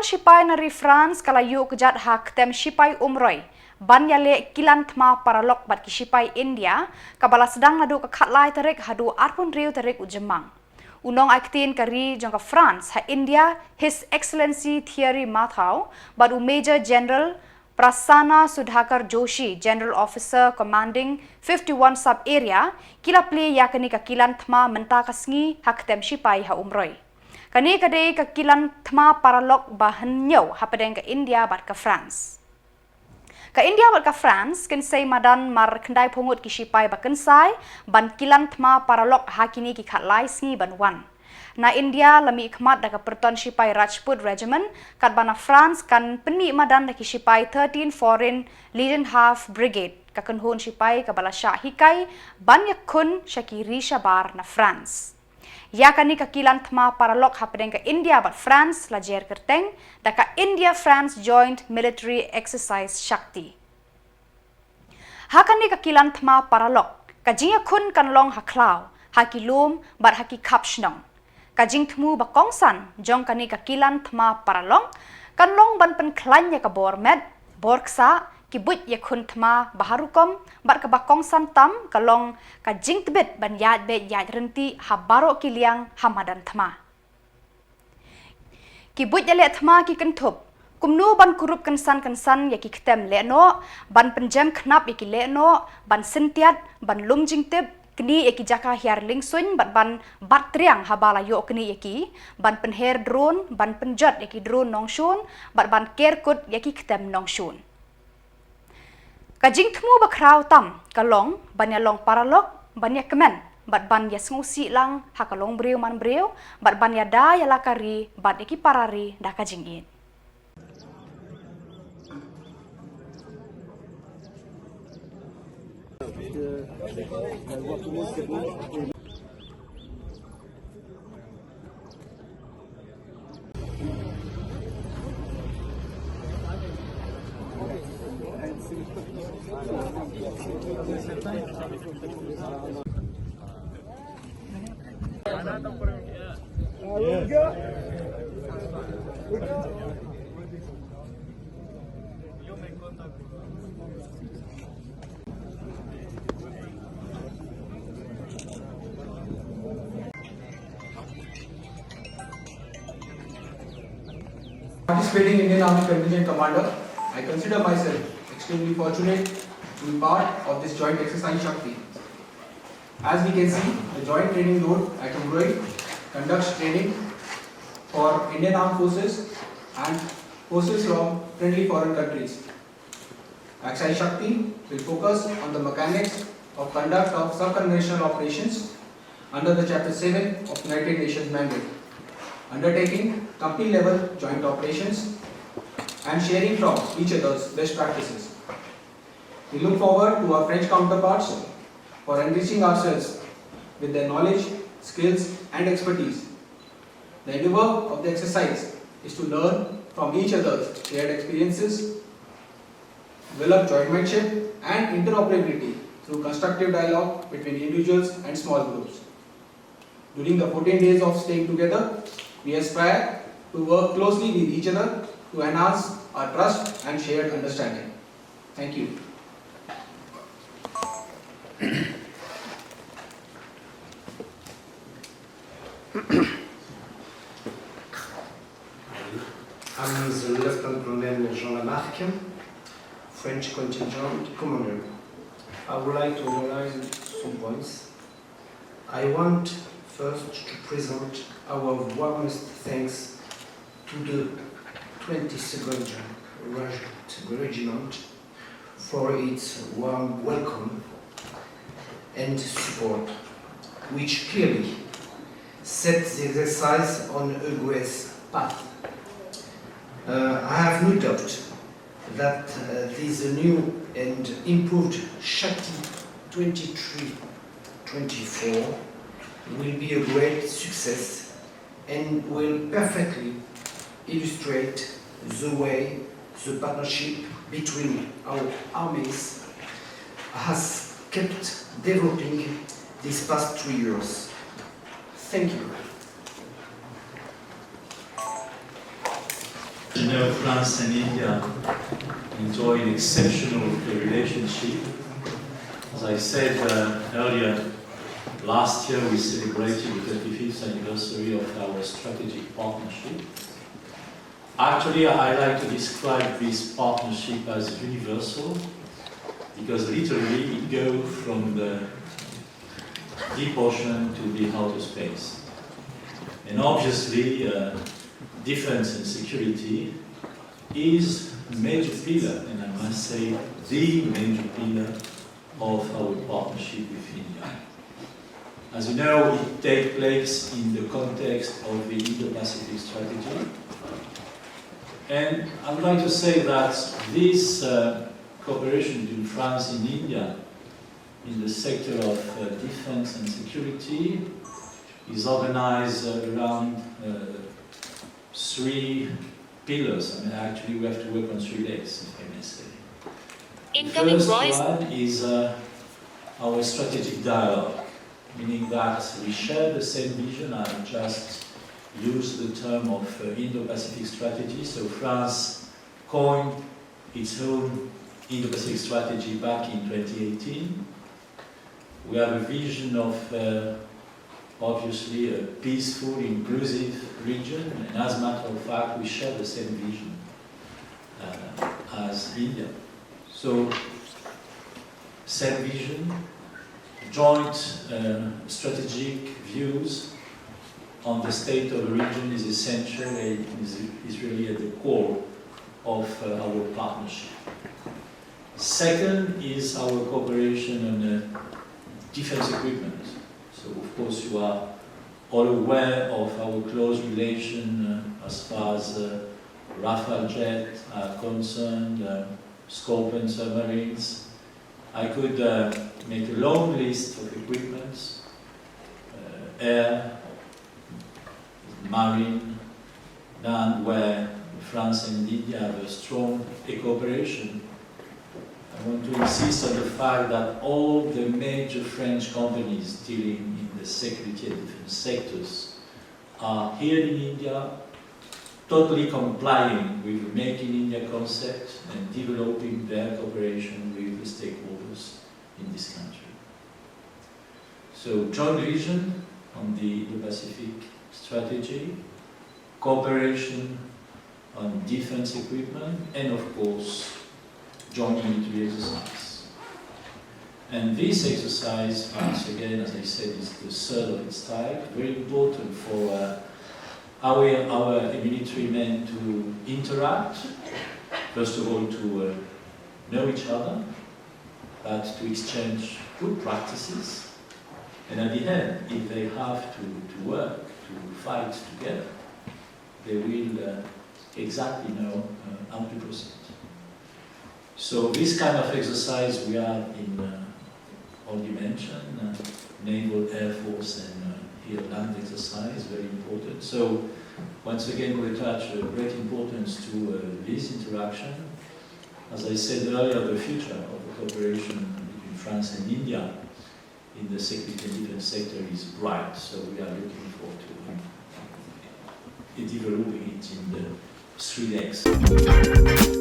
Shipai nari France kala Iuhkjat ha Ktem Shipai Umroi. Ban yale kilan thma paralok bat ki Shipai India kabala sedang nadu ka khatlai tarik hadu arpun riu tarik ujemang. Unong aktin kari jong ka France ha India His Excellency Thierry Mathau badu Major General Prasanna Sudhakar Joshi, General Officer Commanding 51 Sub Area, kila play yakani ka kilan thma menta kasngi ha Ktem Shipai ha Umroi. Kani kadai ka kilan thma paralok bahanyo ha padeng ka India bat ka France. Ka India bat ka France ken say madan mar kendai pungut ki Shipai ba kensai ban kilan thma paralok ha kini ki khatlai sngi ban wan. Na India lami ikmat da ka Pyrton Shipai Rajput Regiment kat bana France kan peni madan da ki Shipai 13 Foreign Legion Half Brigade ka kenhun Shipai ka bala Shah Hikai ban yakun Shakiri Shabar na France. Ya kani ka kilan thma paralok ha padeng ka India bat France la jer kerteng da ka India France Joint Military Exercise Shakti. Ha kani ka kilan thma paralok ka jinga kun kan long ha klau ha kilum bat ha ki kapshnong. Kajing temu bakongsan jong kani ka kilan thma paralong kan long ban pen klanya ka bormed borksa kibut ya kun thma baharukom bat ka bakongsan tam kalong ka jing tbet ban yad be yad renti habaro kiliang hamadan thma kibut yale thma ki kentup kumnu ban kurup kensan ya ki Ktem le no ban penjam knap ya ki le no ban sentiat ban lum jing tib kini eki jaka hiar lingsun ban triang habala yo kini eki ban penher drone ban penjat eki drone nongshun ban kerkut eki Ktem nongshun kajing temu bakrau tam kalong ban ya long paralok ban ya kemen ban ya sengusi lang ha kalong breu man breu ban ya da ya lakari ban eki parari da kajing in. Participating Indian Army Contingent Commander, I consider myself extremely fortunate to be part of this joint exercise Shakti. As we can see, the joint training road at Umroi conducts training for Indian Armed Forces and forces from friendly foreign countries. Exercise Shakti will focus on the mechanics of conduct of sub-conventional operations under the Chapter 7 of United Nations mandate, undertaking company-level joint operations and sharing from each other's best practices. We look forward to our French counterparts for enriching ourselves with their knowledge, skills and expertise. The endeavour of the exercise is to learn from each other's shared experiences, develop jointmanship and interoperability through constructive dialogue between individuals and small groups. During the 14 days of staying together, we aspire to work closely with each other to enhance our trust and shared understanding. Thank you. I'm the Lieutenant Colonel Jean, French contingent commander. I would like to analyze some points. I want first to present our warmest thanks to the 22nd Regiment for its warm welcome and support, which clearly set the exercise on a great path. I have no doubt that this new and improved Shakti 23-24 will be a great success and will perfectly illustrate the way the partnership between our armies has kept developing these past 2 years. Thank you. You know, France and India enjoy an exceptional relationship. As I said earlier, last year we celebrated the 35th anniversary of our strategic partnership. Actually, I like to describe this partnership as universal, because literally it goes from the deep ocean to the outer space. And obviously, defense and security is a major pillar, and I must say, the major pillar of our partnership with India. As you know, it takes place in the context of the Indo-Pacific strategy. And I would like to say that this cooperation between France and India in the sector of defense and security is organized around three pillars. I mean, actually, we have to work on 3 legs, if I may say. Incoming The voice. first one is our strategic dialogue, meaning that we share the same vision. I just used the term of Indo-Pacific strategy. So France coined its own Indo-Pacific strategy back in 2018. We have a vision of obviously a peaceful, inclusive region, and as a matter of fact, we share the same vision as India. So, same vision, joint strategic views on the state of the region is essential and is really at the core of our partnership. Second is our cooperation on defense equipment. So, of course, you are all aware of our close relation as far as Rafale jets are concerned, Scorpion submarines. I could make a long list of equipments, air, marine, land, where France and India have a strong cooperation. I want to insist on the fact that all the major French companies dealing in the security and defense sectors are here in India, totally complying with the Make in India concept and developing their cooperation with the stakeholders in this country. So, joint vision on the Indo-Pacific strategy, cooperation on defense equipment, and of course, joint military exercise. And this exercise, once again, as I said, is the third of its type, very important for our military men to interact, first of all to know each other, but to exchange good practices, and at the end, if they have to work, to fight together, they will exactly know how to proceed. So this kind of exercise we are in all dimensions, naval, air force, and here land exercise, very important. So once again we attach great importance to this interaction. As I said earlier, the future of the cooperation between France and India in the security and defense sector is bright, so we are looking forward to developing it in the 3 legs.